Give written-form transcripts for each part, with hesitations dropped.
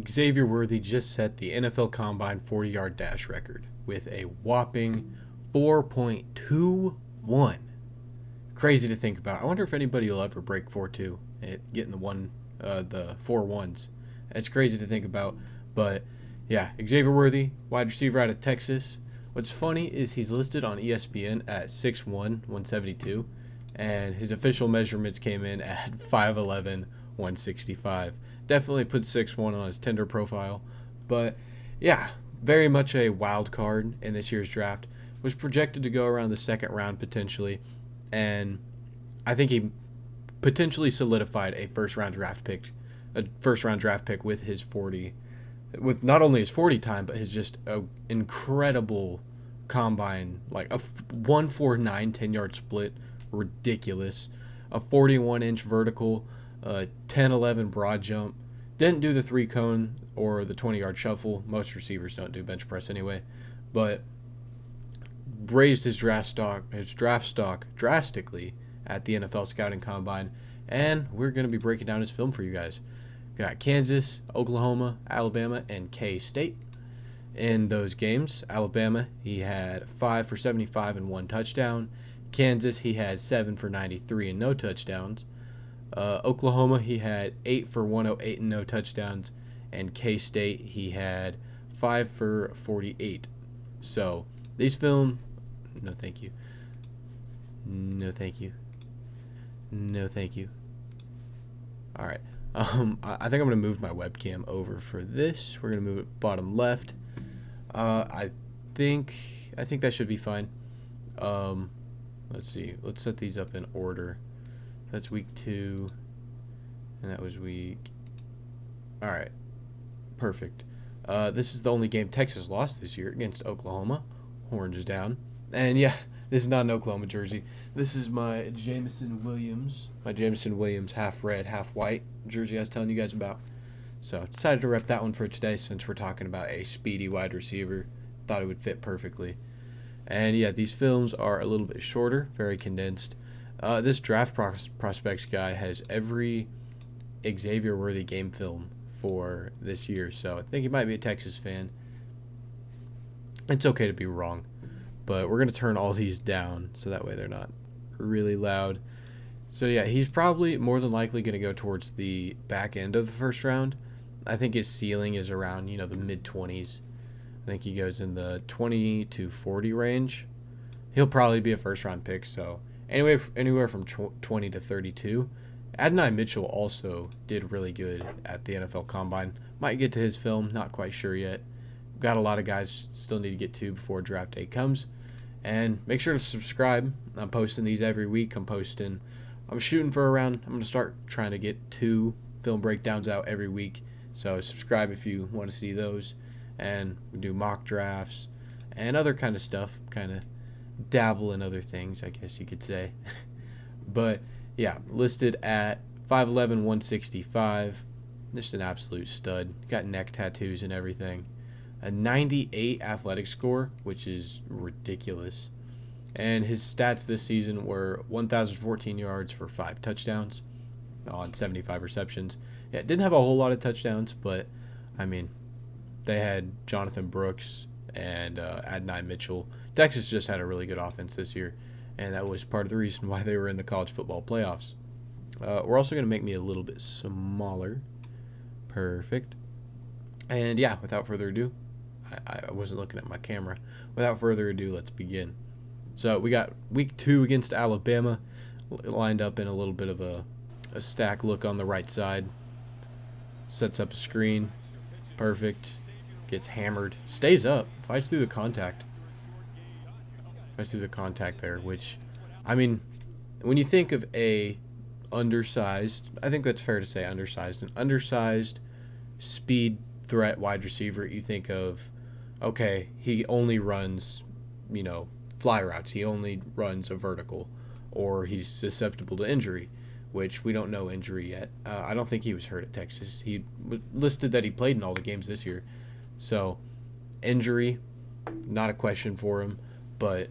Xavier Worthy just set the NFL Combine 40-yard dash record with a whopping 4.21. Crazy to think about. I wonder if anybody will ever break 4.2 at getting the 4.1s. It's crazy to think about, but yeah, Xavier Worthy, wide receiver out of Texas. What's funny is he's listed on ESPN at 6'1", 172, and his official measurements came in at 5'11", 165. Definitely put 6'1" on his Tinder profile, but yeah, very much a wild card in this year's draft. Was projected to go around the second round potentially, and I think he potentially solidified a first round draft pick with his 40, with not only his 40 time, but his just a incredible combine, like a 149 10-yard split, ridiculous, a 41-inch vertical, a 10-11 broad jump. Didn't do the three cone or the 20-yard shuffle. Most receivers don't do bench press anyway, but raised his draft stock drastically at the NFL scouting combine, and we're going to be breaking down his film for you guys. We got Kansas, Oklahoma, Alabama, and K-State. In those games, Alabama, he had 5 for 75 and 1 touchdown. Kansas, he had 7 for 93 and no touchdowns. Oklahoma, he had 8 for 108 and no touchdowns. And K-State, he had 5 for 48. So, these film... No, thank you. No, thank you. No, thank you. All right. I think I'm going to move my webcam over for this. We're going to move it bottom left. I think that should be fine. Let's see. Let's set these up in order. That's week 2, and that was week. All right. Perfect. This is the only game Texas lost this year against Oklahoma. Horns down. And yeah, this is not an Oklahoma jersey. This is my Jameson Williams half red, half white jersey I was telling you guys about. So decided to rep that one for today since we're talking about a speedy wide receiver. Thought it would fit perfectly. And yeah, these films are a little bit shorter, very condensed. This draft prospects guy has every Xavier Worthy game film for this year, so I think he might be a Texas fan. It's okay to be wrong, but we're going to turn all these down so that way they're not really loud. So yeah, he's probably more than likely going to go towards the back end of the first round. I think his ceiling is around, the mid-20s. I think he goes in the 20 to 40 range. He'll probably be a first-round pick, so anywhere from 20 to 32. Adonai Mitchell also did really good at the NFL Combine. Might get to his film, not quite sure yet. Got a lot of guys still need to get to before draft day comes. And make sure to subscribe. I'm posting these every week. I'm shooting for around, I'm going to start trying to get 2 film breakdowns out every week. So subscribe if you want to see those. And we do mock drafts and other kind of stuff. Kind of dabble in other things, I guess you could say. But yeah, listed at 5'11", 165. Just an absolute stud. Got neck tattoos and everything. A 98 athletic score, which is ridiculous. And his stats this season were 1,014 yards for 5 touchdowns on 75 receptions. Yeah, didn't have a whole lot of touchdowns, but, I mean, they had Jonathan Brooks and Adonai Mitchell. Texas just had a really good offense this year, and that was part of the reason why they were in the college football playoffs. We're also going to make me a little bit smaller. Perfect. And yeah, without further ado, I wasn't looking at my camera. Without further ado, let's begin. So we got week 2 against Alabama, lined up in a little bit of a stack look on the right side. Sets up a screen. Perfect. Gets hammered. Stays up. Fights through the contact. There, which, I mean, when you think of a undersized, I think that's fair to say an undersized speed threat wide receiver, you think of, okay, he only runs, fly routes. He only runs a vertical, or he's susceptible to injury, which we don't know injury yet. I don't think he was hurt at Texas. He was listed that he played in all the games this year. So, injury, not a question for him, but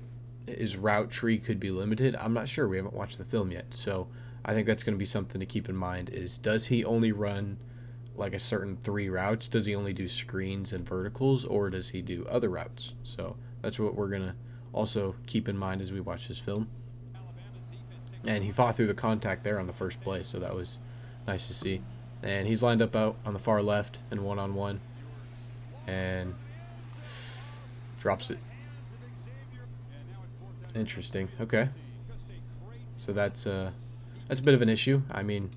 his route tree could be limited. I'm not sure. We haven't watched the film yet. So, I think that's going to be something to keep in mind is, does he only run like a certain 3 routes? Does he only do screens and verticals, or does he do other routes? So that's what we're going to also keep in mind as we watch this film. And he fought through the contact there on the first play, so that was nice to see. And he's lined up out on the far left in one-on-one. And drops it. Interesting. Okay. So that's a bit of an issue. I mean,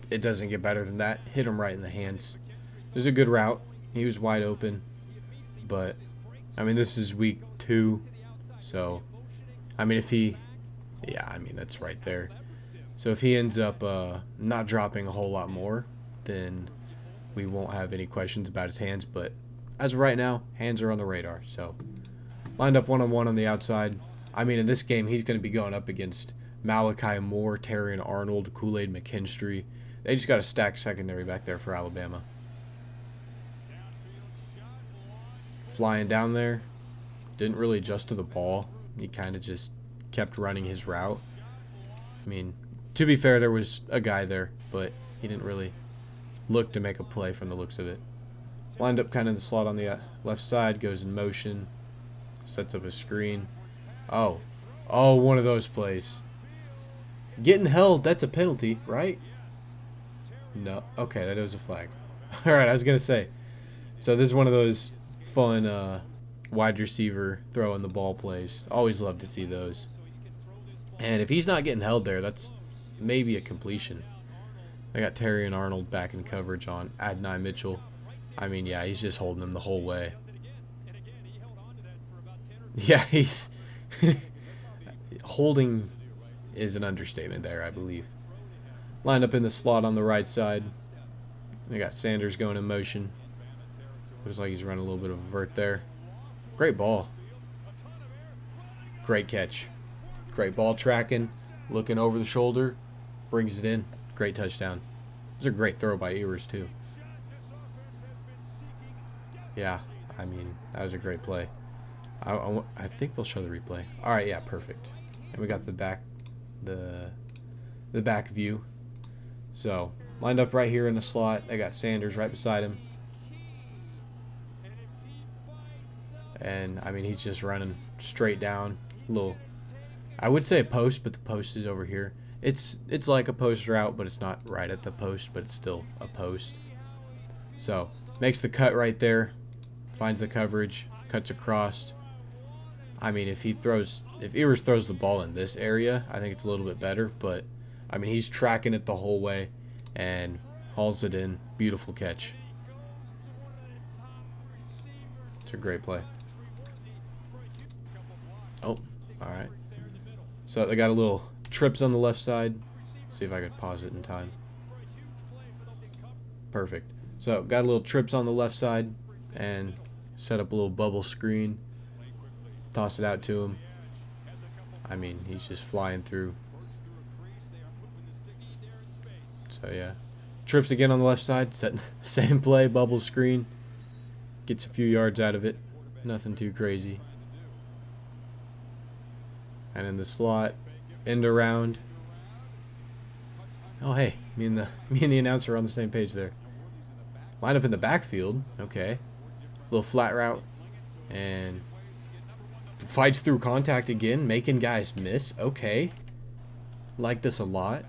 it doesn't get better than that. Hit him right in the hands. It was a good route. He was wide open. But, I mean, this is week 2. So, I mean, if he... Yeah, I mean, that's right there. So if he ends up not dropping a whole lot more, then we won't have any questions about his hands. But as of right now, hands are on the radar. So lined up one-on-one on the outside. I mean, in this game, he's going to be going up against Malachi Moore, Terrion Arnold, Kool-Aid McKinstry. They just got a stacked secondary back there for Alabama. Flying down there. Didn't really adjust to the ball. He kind of just kept running his route. I mean, to be fair, there was a guy there, but he didn't really look to make a play from the looks of it. Lined up kind of in the slot on the left side, goes in motion, sets up a screen. Oh, one of those plays. Getting held, that's a penalty, right? No, okay, that was a flag. All right, I was going to say. So this is one of those fun wide receiver throwing the ball plays. Always love to see those. And if he's not getting held there, that's maybe a completion. I got Terrion Arnold back in coverage on Adonai Mitchell. I mean, yeah, he's just holding him the whole way. Yeah, he's... holding is an understatement there, I believe. Lined up in the slot on the right side. We got Sanders going in motion. Looks like he's running a little bit of a vert there. Great ball. Great catch. Great ball tracking. Looking over the shoulder. Brings it in. Great touchdown. It was a great throw by Ewers, too. Yeah, I mean, that was a great play. I think they'll show the replay. All right, yeah, perfect. And we got the back view. So, lined up right here in the slot. I got Sanders right beside him. And, I mean, he's just running straight down. Little, I would say a post, but the post is over here. It's like a post route, but it's not right at the post, but it's still a post. So, makes the cut right there. Finds the coverage. Cuts across. I mean, if Ewers throws the ball in this area, I think it's a little bit better. But, I mean, he's tracking it the whole way and hauls it in. Beautiful catch. It's a great play. Oh, all right. So they got a little trips on the left side. See if I could pause it in time. Perfect. So got a little trips on the left side and set up a little bubble screen. Toss it out to him. I mean, he's just flying through. So yeah. Trips again on the left side. Setting same play, bubble screen. Gets a few yards out of it. Nothing too crazy. And in the slot, end around. Oh hey, me and the announcer are on the same page there. Line up in the backfield. Okay. Little flat route. And fights through contact again, making guys miss. Okay. Like this a lot.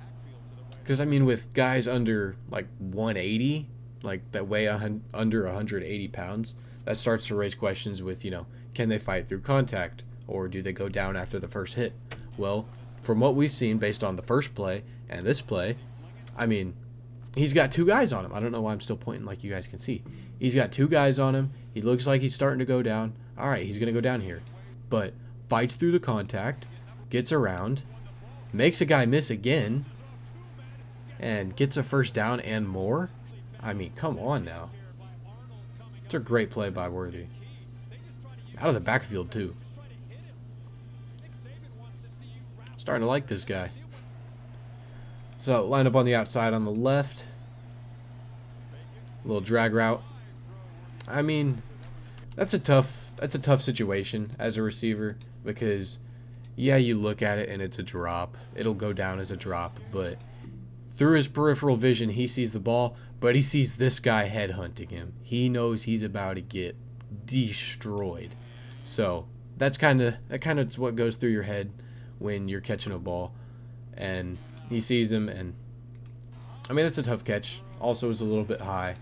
Because, I mean, with guys under, like, 180, like, that weigh under 180 pounds, that starts to raise questions with, you know, can they fight through contact? Or do they go down after the first hit? Well, from what we've seen based on the first play and this play, I mean, he's got 2 guys on him. I don't know why I'm still pointing like you guys can see. He's got 2 guys on him. He looks like he's starting to go down. All right, he's going to go down here. But fights through the contact, gets around, makes a guy miss again, and gets a first down and more. I mean, come on now. It's a great play by Worthy. Out of the backfield, too. Starting to like this guy. So, line up on the outside on the left. A little drag route. I mean, that's a tough situation as a receiver because, yeah, you look at it and it's a drop. It'll go down as a drop, but Through his peripheral vision, he sees the ball, but he sees this guy headhunting him. He knows he's about to get destroyed. So that's kind of what goes through your head when you're catching a ball. And he sees him, and I mean, it's a tough catch. Also, is a little bit high.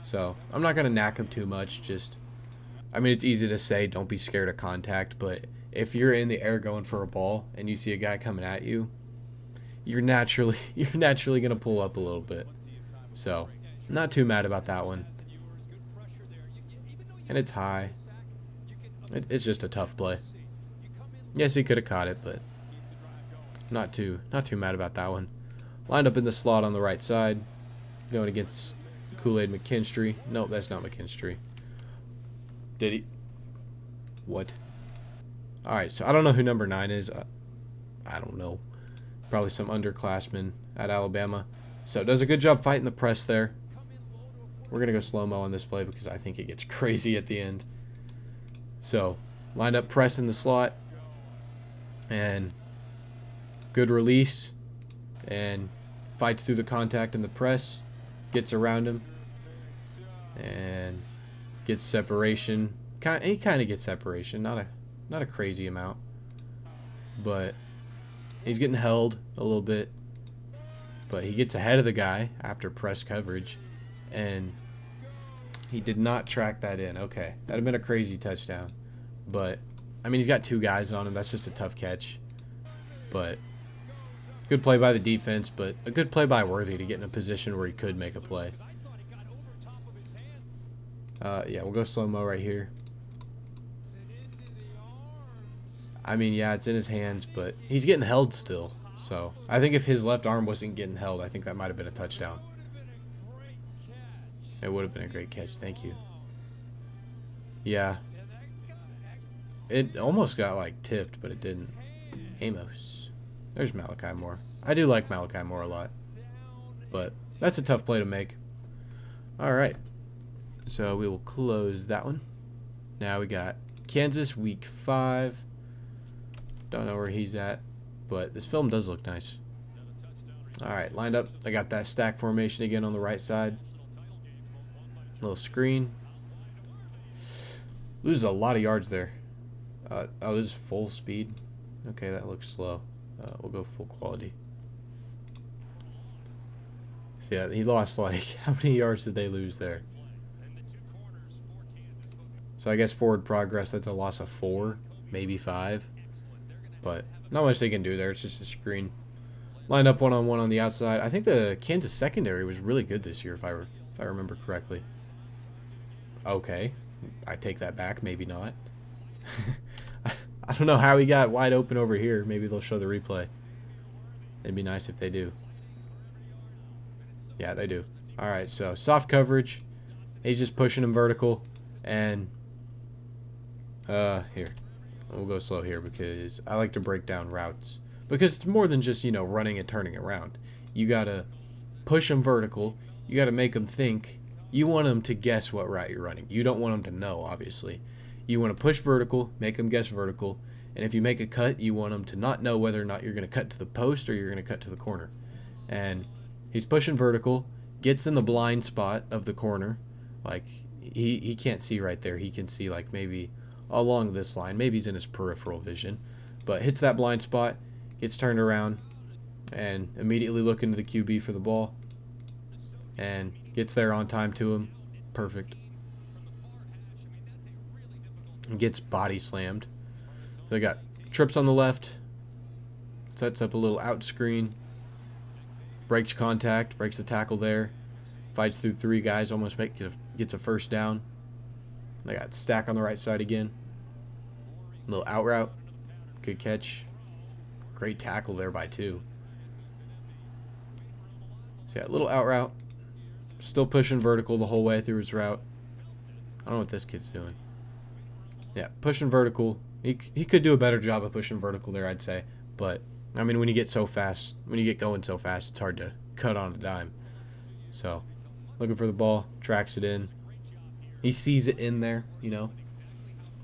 So I'm not going to knack him too much. Just, I mean, it's easy to say don't be scared of contact, but if you're in the air going for a ball and you see a guy coming at you, you're naturally going to pull up a little bit. So not too mad about that one. And it's high. It's just a tough play. Yes, he could have caught it, but not too mad about that one. Lined up in the slot on the right side, going against Kool-Aid McKinstry. Nope, that's not McKinstry. Did he? What? Alright, so I don't know who number 9 is. I don't know. Probably some underclassman at Alabama. So does a good job fighting the press there. We're going to go slow-mo on this play because I think it gets crazy at the end. So, lined up press in the slot. And good release. And fights through the contact in the press. Gets around him. And gets separation. He kind of gets separation. Not a crazy amount. But he's getting held a little bit. But he gets ahead of the guy after press coverage. And he did not track that in. Okay. That would have been a crazy touchdown. But, I mean, he's got 2 guys on him. That's just a tough catch. But, good play by the defense. But a good play by Worthy to get in a position where he could make a play. Yeah, we'll go slow-mo right here. I mean, yeah, it's in his hands, but he's getting held still. So, I think if his left arm wasn't getting held, I think that might have been a touchdown. It would have been a great catch. Thank you. Yeah. It almost got, like, tipped, but it didn't. Amos. There's Malachi Moore. I do like Malachi Moore a lot. But that's a tough play to make. Alright. So, we will close that one. Now we got Kansas week 5. Don't know where he's at, but this film does look nice. Alright, lined up. I got that stack formation again on the right side. Little screen. Loses a lot of yards there. Oh, this is full speed. Okay, that looks slow. We'll go full quality. So yeah, he lost like, how many yards did they lose there? So I guess forward progress, that's a loss of 4, maybe 5. But not much they can do there. It's just a screen. Lined up one-on-one on the outside. I think the Kansas secondary was really good this year, if I remember correctly. Okay, I take that back. Maybe not. I don't know how he got wide open over here. Maybe they'll show the replay. It'd be nice if they do. Yeah, they do. All right, so soft coverage. He's just pushing him vertical, and here. We'll go slow here because I like to break down routes. Because it's more than just, you know, running and turning around. You got to push them vertical. You got to make them think. You want them to guess what route you're running. You don't want them to know, obviously. You want to push vertical, make them guess vertical. And if you make a cut, you want them to not know whether or not you're going to cut to the post or you're going to cut to the corner. And he's pushing vertical, gets in the blind spot of the corner. Like, he can't see right there. He can see, like, maybe along this line. Maybe he's in his peripheral vision. But hits that blind spot, gets turned around, and immediately look into the QB for the ball. And gets there on time to him. Perfect. And gets body slammed. They got trips on the left. Sets up a little out screen. Breaks contact. Breaks the tackle there. Fights through 3 guys. Almost gets a first down. They got stack on the right side again. Little out route. Good catch. Great tackle there by 2. So yeah, little out route. Still pushing vertical the whole way through his route. I don't know what this kid's doing. Yeah, pushing vertical. He could do a better job of pushing vertical there, I'd say. But, I mean, when you get going so fast, it's hard to cut on a dime. So, looking for the ball. Tracks it in. He sees it in there, you know.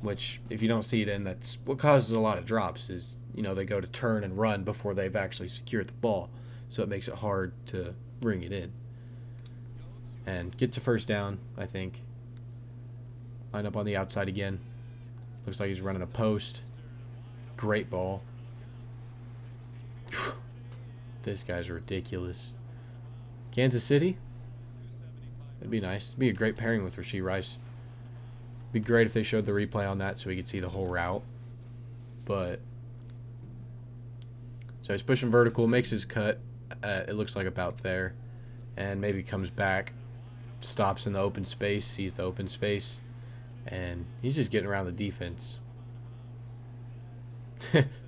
Which, if you don't see it in, that's what causes a lot of drops is, you know, they go to turn and run before they've actually secured the ball. so it makes it hard to bring it in. And gets a first down, I think. Line up on the outside again. Looks like he's running a post. Great ball. This guy's ridiculous. Kansas City? It'd be nice. It'd be a great pairing with Rashee Rice. It'd be great if they showed the replay on that so we could see the whole route. But so he's pushing vertical, makes his cut. It looks like about there. And maybe comes back, stops in the open space, sees the open space. And he's just getting around the defense.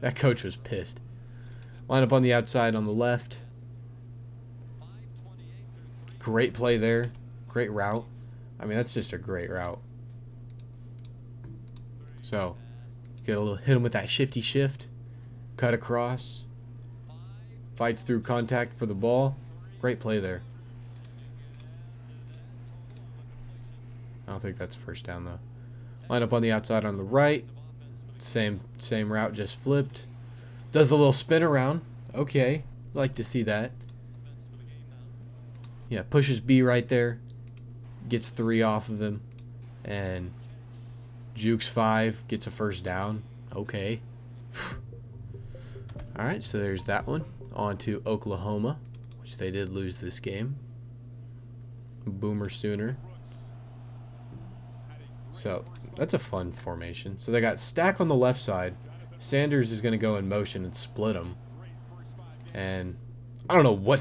That coach was pissed. Line up on the outside on the left. Great play there. Great route. I mean, that's just a great route. So, get a little hit him with that shifty shift. Cut across. Fights through contact for the ball. Great play there. I don't think that's a first down, though. Line up on the outside on the right. Same route, just flipped. Does the little spin around. Okay. Like to see that. Yeah, pushes B right there. Gets 3 off of him. And jukes 5. Gets a first down. Okay. Alright, so there's that one. On to Oklahoma, which they did lose this game. Boomer Sooner. So, that's a fun formation. So they got Stack on the left side. Sanders is going to go in motion and split him. And I don't know what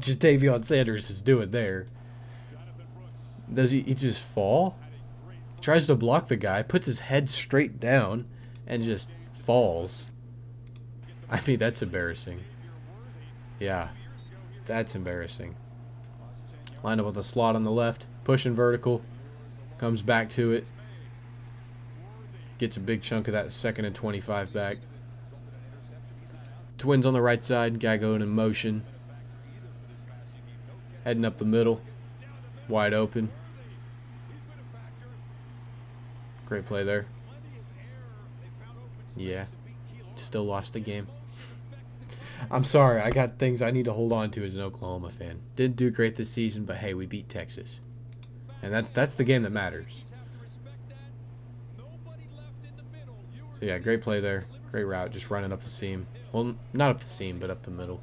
Jatavion Sanders is doing there. Does he just fall? Tries to block the guy, puts his head straight down, and just falls. I mean, that's embarrassing. Yeah, that's embarrassing. Lined up with a slot on the left, pushing vertical, comes back to it, gets a big chunk of that 2nd and 25 back. Twins on the right side, guy going in motion, heading up the middle, wide open. Great play there. Yeah, still lost the game. I'm sorry, I got things I need to hold on to as an Oklahoma fan. Didn't do great this season, but hey, we beat Texas. And that's the game that matters. So yeah, great play there. Great route, just running up the seam. Well, not up the seam, but up the middle.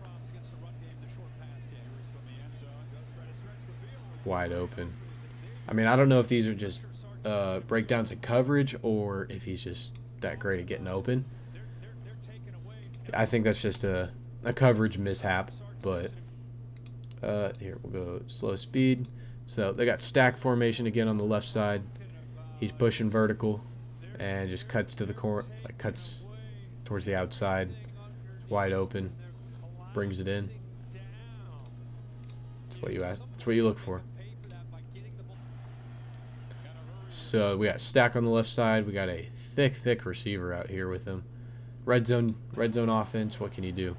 Wide open. I mean, I don't know if these are just breakdowns of coverage or if he's just that great at getting open. I think that's just a coverage mishap, but here we'll go slow speed. So they got stack formation again on the left side. He's pushing vertical and just cuts to the corner, like cuts towards the outside, wide open, brings it in. That's what you ask. That's what you look for. So we got stack on the left side. We got a thick receiver out here with him. Red zone offense. What can you do?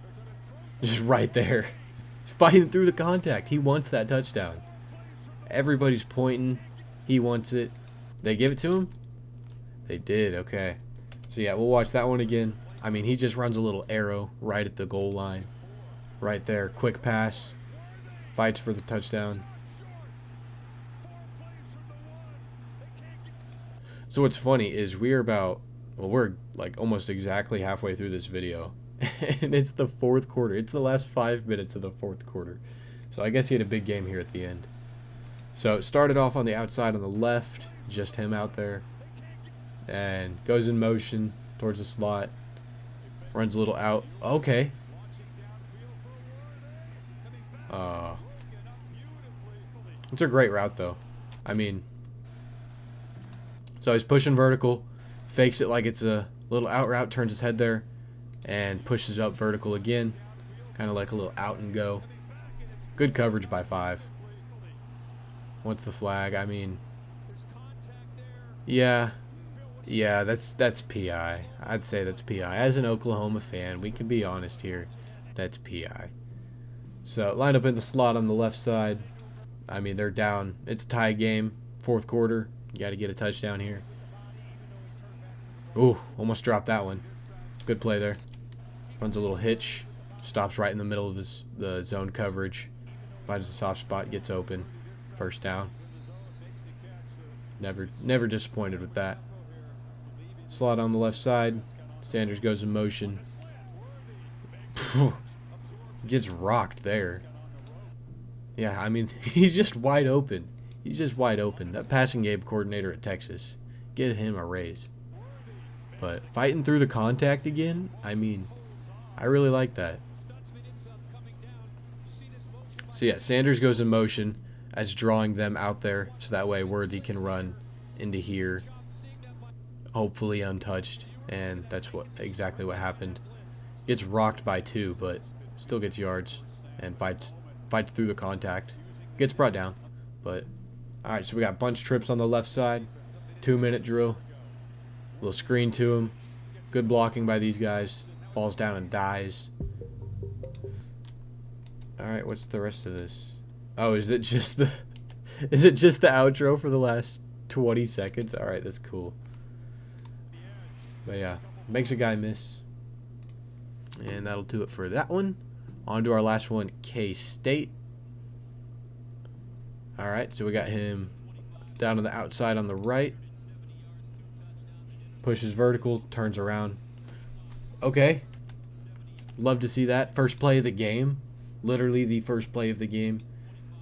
Just right there. He's fighting through the contact. He wants that touchdown. Everybody's pointing. He wants it. They give it to him? They did. Okay. So yeah, we'll watch that one again. I mean, he just runs a little arrow right at the goal line. Right there. Quick pass. Fights for the touchdown. So what's funny is we're like almost exactly halfway through this video. And it's the 4th quarter. It's the last 5 minutes of the 4th quarter. So I guess he had a big game here at the end. So it started off on the outside on the left. Just him out there. And goes in motion towards the slot. Runs a little out. Okay. It's a great route though. I mean, so he's pushing vertical, fakes it like it's a little out route, turns his head there, and pushes up vertical again, kind of like a little out and go. Good coverage by 5. What's the flag? I mean, yeah, that's PI. I'd say that's PI. As an Oklahoma fan, we can be honest here. That's PI. So lined up in the slot on the left side. I mean, they're down. It's a tie game, 4th quarter. You got to get a touchdown here. Ooh, almost dropped that one. Good play there. Runs a little hitch. Stops right in the middle of the zone coverage. Finds the soft spot, gets open. First down. Never disappointed with that. Slot on the left side. Sanders goes in motion. Gets rocked there. Yeah, I mean, he's just wide open. He's just wide open. That passing game coordinator at Texas, get him a raise. But fighting through the contact again, I mean, I really like that. So yeah, Sanders goes in motion as drawing them out there, so that way Worthy can run into here, hopefully untouched, and that's exactly what happened. Gets rocked by 2, but still gets yards and fights through the contact. Gets brought down, but all right. So we got bunch trips on the left side, 2-minute drill, little screen to him, good blocking by these guys. Falls down and dies. All right, what's the rest of this? Oh, is it just the outro for the last 20 seconds? All right, that's cool. But yeah, makes a guy miss. And that'll do it for that one. On to our last one, K-State. All right, so we got him down on the outside on the right. Pushes vertical, turns around. Okay. Love to see that. First play of the game. Literally the first play of the game.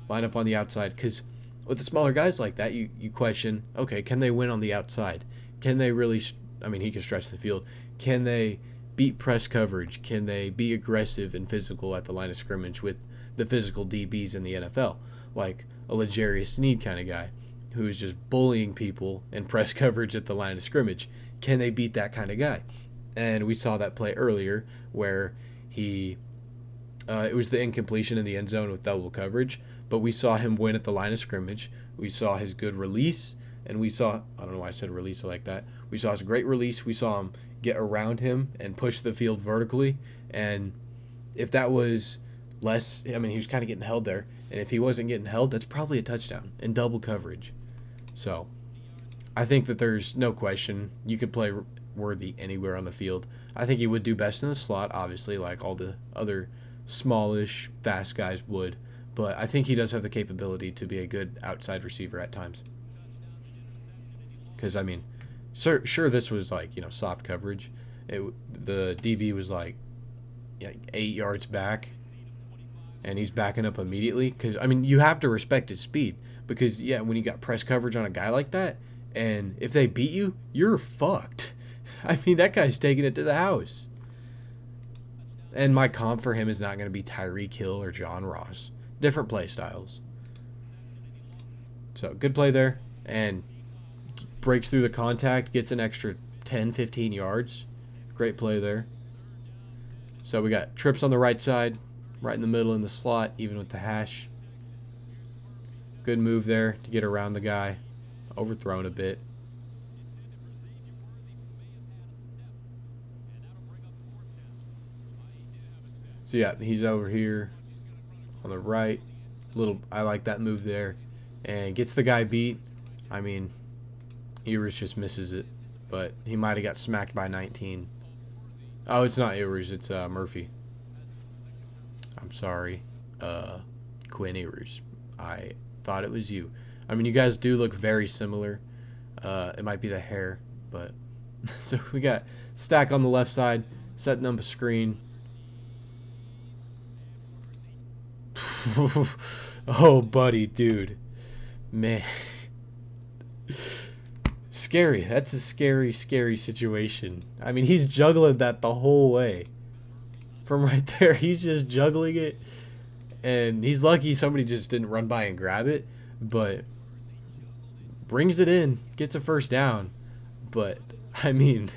Line up on the outside. Because with the smaller guys like that, you question, okay, can they win on the outside? Can they really, I mean, he can stretch the field. Can they beat press coverage? Can they be aggressive and physical at the line of scrimmage with the physical DBs in the NFL? Like a L'Jarius Sneed kind of guy who is just bullying people in press coverage at the line of scrimmage. Can they beat that kind of guy? And we saw that play earlier where it was the incompletion in the end zone with double coverage, but we saw him win at the line of scrimmage. We saw his good release, and we saw, I don't know why I said release like that. We saw his great release. We saw him get around him and push the field vertically. And if that was less, I mean, he was kind of getting held there. And if he wasn't getting held, that's probably a touchdown in double coverage. So I think that there's no question you could play Worthy anywhere on the field. I think he would do best in the slot, obviously, like all the other smallish, fast guys would. But I think he does have the capability to be a good outside receiver at times. Because, I mean, sure, this was like, soft coverage. The DB was like 8 yards back, and he's backing up immediately. Because, I mean, you have to respect his speed. Because, yeah, when you got press coverage on a guy like that, and if they beat you, you're fucked. I mean, that guy's taking it to the house. And my comp for him is not going to be Tyreek Hill or John Ross. Different play styles. So, good play there. And breaks through the contact, gets an extra 10, 15 yards. Great play there. So, we got trips on the right side, right in the middle in the slot, even with the hash. Good move there to get around the guy. Overthrown a bit. So yeah, he's over here on the right. I like that move there. And gets the guy beat. I mean, Ewers just misses it. But he might have got smacked by 19. Oh, it's not Ewers, it's Murphy. I'm sorry. Quinn Ewers. I thought it was you. I mean, you guys do look very similar. It might be the hair, but so we got Stack on the left side, setting up a screen. Oh, buddy, dude. Man. Scary. That's a scary, scary situation. I mean, he's juggling that the whole way. From right there, he's just juggling it. And he's lucky somebody just didn't run by and grab it. But brings it in, gets a first down. But, I mean,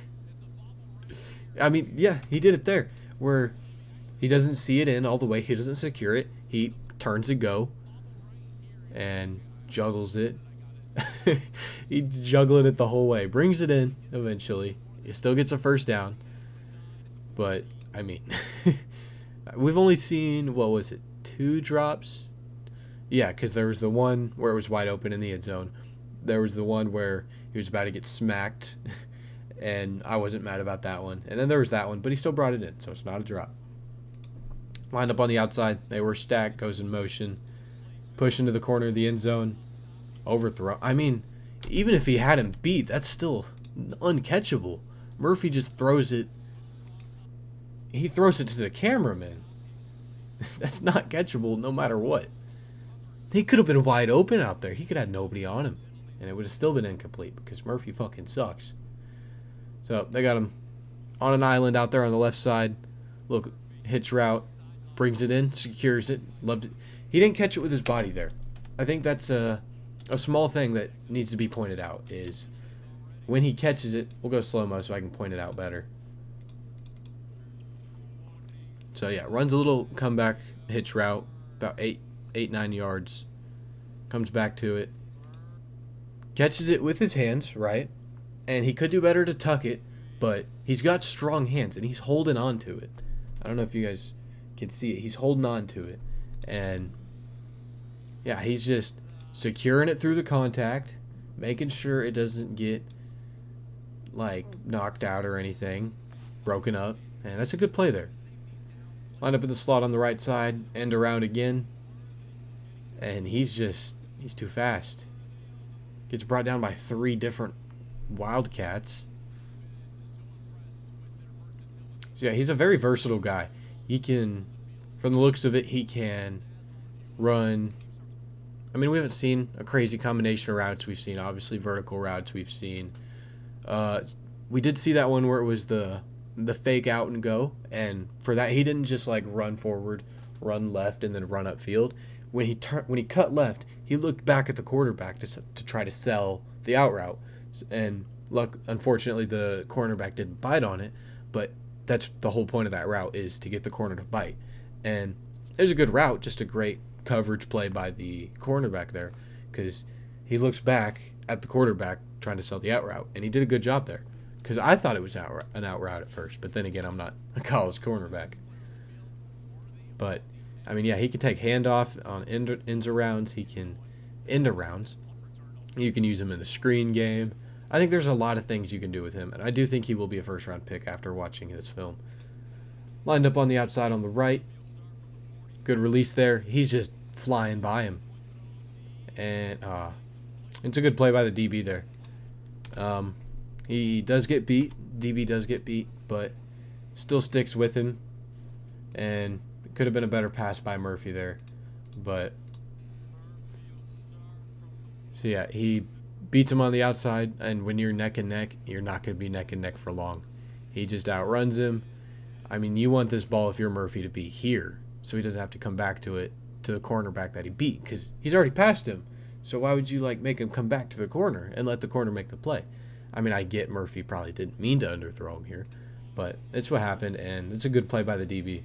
yeah, he did it there. Where he doesn't see it in all the way. He doesn't secure it. He turns to go and juggles it. He's juggling it the whole way. Brings it in eventually. He still gets a first down. But, I mean, we've only seen, what was it, 2 drops? Yeah, because there was the one where it was wide open in the end zone. There was the one where he was about to get smacked, and I wasn't mad about that one. And then there was that one, but he still brought it in, so it's not a drop. Lined up on the outside. They were stacked. Goes in motion. Push into the corner of the end zone. Overthrow. I mean, even if he had him beat, that's still uncatchable. Murphy just throws it. He throws it to the cameraman. That's not catchable no matter what. He could have been wide open out there. He could have had nobody on him. And it would have still been incomplete because Murphy fucking sucks. So they got him on an island out there on the left side. Look, hitch route. Brings it in. Secures it. Loved it. He didn't catch it with his body there. I think that's a small thing that needs to be pointed out is when he catches it, we'll go slow-mo so I can point it out better. So yeah, runs a little comeback hitch route, about 9 yards. Comes back to it. Catches it with his hands, right? And he could do better to tuck it, but he's got strong hands and he's holding on to it. I don't know if you guys can see it. He's holding on to it. And yeah, he's just securing it through the contact, making sure it doesn't get like knocked out or anything, broken up. And that's a good play there. Line up in the slot on the right side, end around again. And he's too fast. Gets brought down by 3 different Wildcats. So yeah, he's a very versatile guy. He can, from the looks of it, he can run. I mean, we haven't seen a crazy combination of routes. We've seen, obviously, vertical routes. We've seen, we did see that one where it was the fake out and go. And for that, he didn't just like run forward, run left, and then run upfield. When he cut left, he looked back at the quarterback to try to sell the out route. And unfortunately, the cornerback didn't bite on it. But that's the whole point of that route, is to get the corner to bite. And it was a good route, just a great coverage play by the cornerback there, because he looks back at the quarterback trying to sell the out route, and he did a good job there. Because I thought it was an out route at first, but then again, I'm not a college cornerback. But I mean, yeah, he can take handoff on ends arounds. He can end arounds. You can use him in the screen game. I think there's a lot of things you can do with him, and I do think he will be a first-round pick after watching his film. Lined up on the outside on the right. Good release there. He's just flying by him. And it's a good play by the DB there. He does get beat. DB does get beat, but still sticks with him. And it could have been a better pass by Murphy there. But so yeah, he beats him on the outside, and when you're neck and neck, you're not going to be neck and neck for long. He just outruns him. I mean, you want this ball, if you're Murphy, to be here, so he doesn't have to come back to it, to the cornerback that he beat, because he's already passed him. So why would you like make him come back to the corner and let the corner make the play? I mean, I get Murphy probably didn't mean to underthrow him here, but it's what happened, and it's a good play by the DB.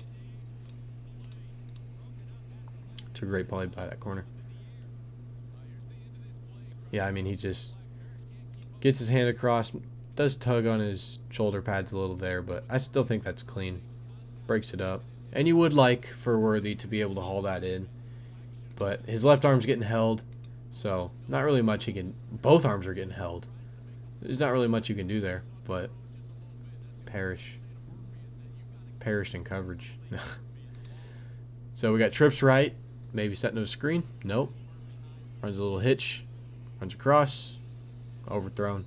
It's a great play by that corner. Yeah, I mean, he just gets his hand across, does tug on his shoulder pads a little there, but I still think that's clean. Breaks it up. And you would like for Worthy to be able to haul that in, but his left arm's getting held, so not really much he can. Both arms are getting held. There's not really much you can do there, but perished in coverage. So we got trips right, maybe setting a screen. Nope. Runs a little hitch, runs across, overthrown.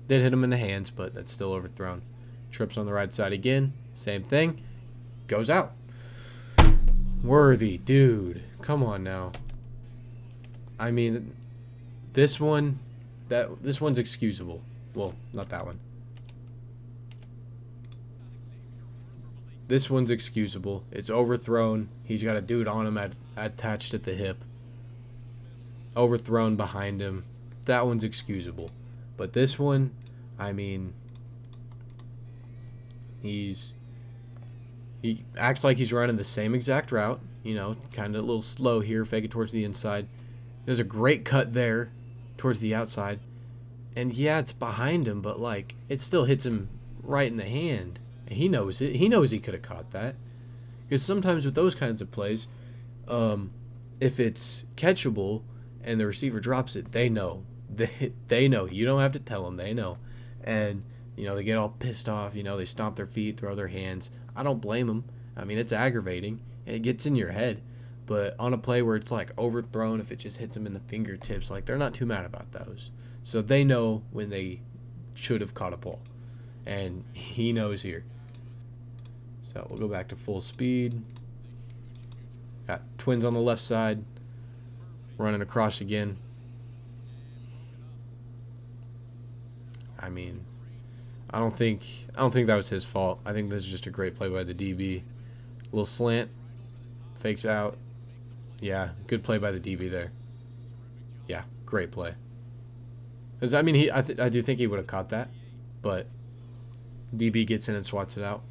Did hit him in the hands, but that's still overthrown. Trips on the right side again, same thing. Goes out. Worthy, dude, come on now. I mean, this one's excusable. Well, not that one. This one's excusable. It's overthrown. He's got a dude on him attached at the hip. Overthrown behind him. That one's excusable. But this one, I mean, he acts like he's running the same exact route. You know, kind of a little slow here, fake it towards the inside. There's a great cut there towards the outside. And yeah, it's behind him, but like it still hits him right in the hand. And he knows it. He knows he could have caught that. Because sometimes with those kinds of plays, if it's catchable and the receiver drops it, they know. They know. You don't have to tell them. They know. And, you know, they get all pissed off. You know, they stomp their feet, throw their hands. I don't blame them. I mean, it's aggravating. It gets in your head. But on a play where it's like overthrown, if it just hits him in the fingertips, like they're not too mad about those. So they know when they should have caught a ball. And he knows here. So we'll go back to full speed. Got Twins on the left side. Running across again. I mean, I don't think that was his fault. I think this is just a great play by the DB. Little slant. Fakes out. Yeah, good play by the DB there. Yeah, great play. Because I mean, I do think he would have caught that, but DB gets in and swats it out.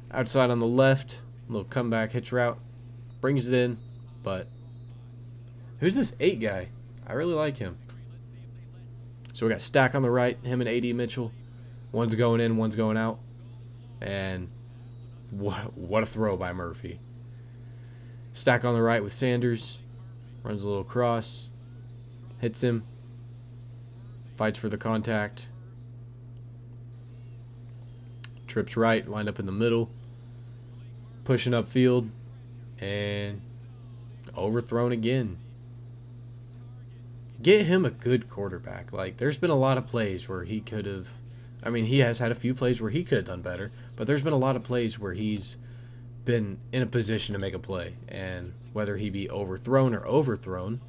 Outside on the left, little comeback hitch route, brings it in, but who's this 8 guy? I really like him. So we got Stack on the right, him and AD Mitchell. One's going in, one's going out, and what a throw by Murphy. Stack on the right with Sanders, runs a little cross, hits him, fights for the contact, trips right, lined up in the middle, pushing upfield, and overthrown again. Get him a good quarterback. Like, there's been a lot of plays where he could have, I mean, he has had a few plays where he could have done better, but there's been a lot of plays where he's been in a position to make a play, and whether he be underthrown or overthrown,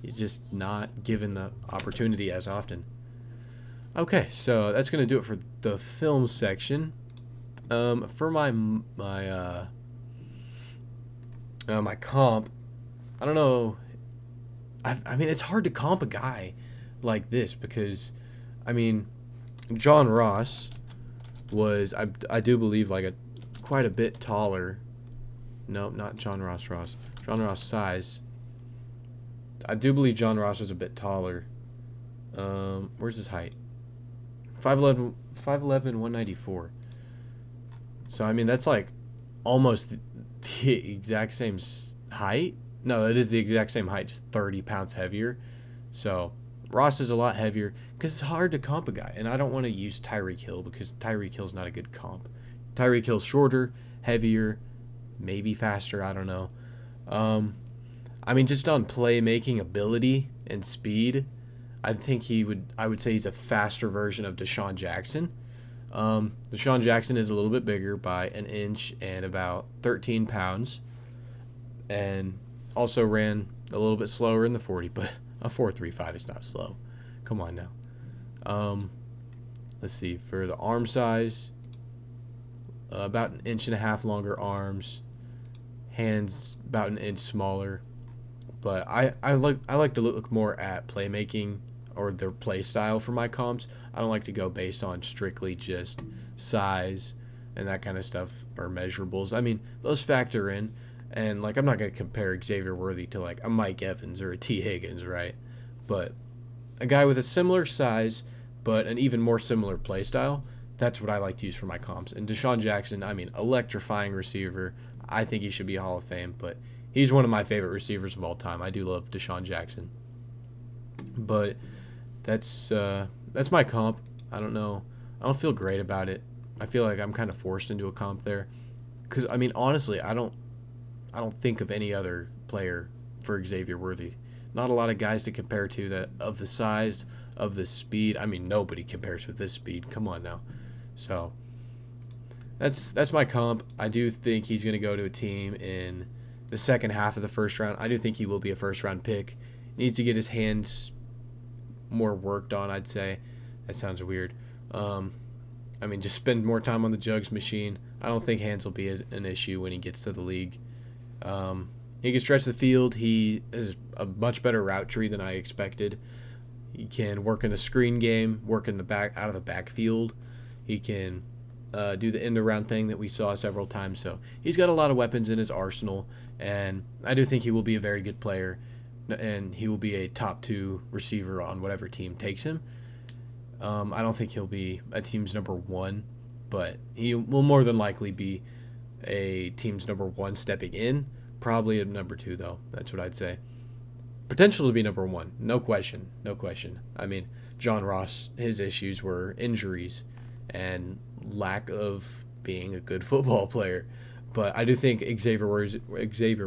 he's just not given the opportunity as often. Okay, so that's gonna do it for the film section. For my comp, I don't know. I mean, it's hard to comp a guy like this because, I mean, John Ross was, I do believe, like quite a bit taller. Nope, not John Ross. John Ross size. I do believe John Ross was a bit taller. Where's his height? 5'11", 194. So, I mean, that's like almost the exact same height. No, it is the exact same height, just 30 pounds heavier. So, Ross is a lot heavier because it's hard to comp a guy. And I don't want to use Tyreek Hill because Tyreek Hill's not a good comp. Tyreek Hill's shorter, heavier, maybe faster, I don't know. I mean, just on playmaking ability and speed, I think I would say he's a faster version of Deshaun Jackson. Deshaun Jackson is a little bit bigger by an inch and about 13 pounds. And also ran a little bit slower in the 40, but a 4.35 is not slow. Come on now. Let's see. For the arm size, about an inch and a half longer arms. Hands about an inch smaller. But I like to look more at playmaking or their play style for my comps. I don't like to go based on strictly just size and that kind of stuff or measurables. I mean, those factor in. And, like, I'm not going to compare Xavier Worthy to, like, a Mike Evans or a T. Higgins, right? But a guy with a similar size but an even more similar play style, that's what I like to use for my comps. And Deshaun Jackson, I mean, electrifying receiver. I think he should be Hall of Fame, but he's one of my favorite receivers of all time. I do love Deshaun Jackson. But that's my comp. I don't know. I don't feel great about it. I feel like I'm kind of forced into a comp there. Because, I mean, honestly, I don't think of any other player for Xavier Worthy. Not a lot of guys to compare to that of the size, of the speed. I mean, nobody compares with this speed. Come on now. So that's my comp. I do think he's going to go to a team in the second half of the first round. I do think he will be a first-round pick. Needs to get his hands more worked on, I'd say. That sounds weird. I mean, just spend more time on the jugs machine. I don't think hands will be an issue when he gets to the league. He can stretch the field. He is a much better route tree than I expected. He can work in the screen game, work in the back out of the backfield. He can do the end around thing that we saw several times. So he's got a lot of weapons in his arsenal, and I do think he will be a very good player, and he will be a top 2 receiver on whatever team takes him. I don't think he'll be a team's number 1, but he will more than likely be a team's number 1 stepping in. Probably a number 2, though. That's what I'd say. Potential to be number 1. No question. I mean, John Ross, his issues were injuries and lack of being a good football player. But I do think Xavier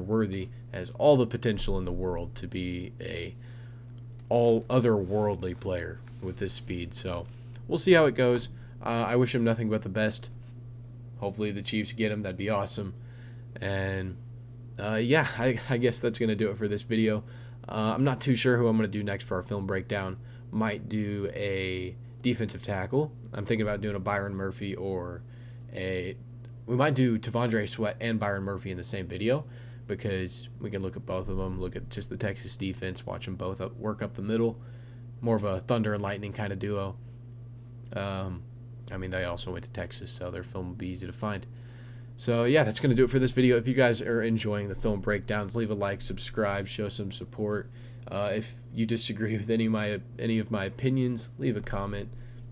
Worthy has all the potential in the world to be a all otherworldly player with this speed. So we'll see how it goes. I wish him nothing but the best. Hopefully the Chiefs get him. That'd be awesome. And yeah, I guess that's going to do it for this video. I'm not too sure who I'm going to do next for our film breakdown. Might do a defensive tackle. I'm thinking about doing a Byron Murphy or we might do Tavondre Sweat and Byron Murphy in the same video, because we can look at both of them, look at just the Texas defense, watch them both work up the middle. More of a thunder and lightning kind of duo. I mean, they also went to Texas, so their film will be easy to find. So yeah, that's going to do it for this video. If you guys are enjoying the film breakdowns, leave a like, subscribe, show some support. If you disagree with any of my opinions, leave a comment.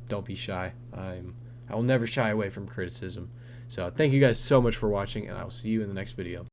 Don't be shy. I will never shy away from criticism. So thank you guys so much for watching, and I will see you in the next video.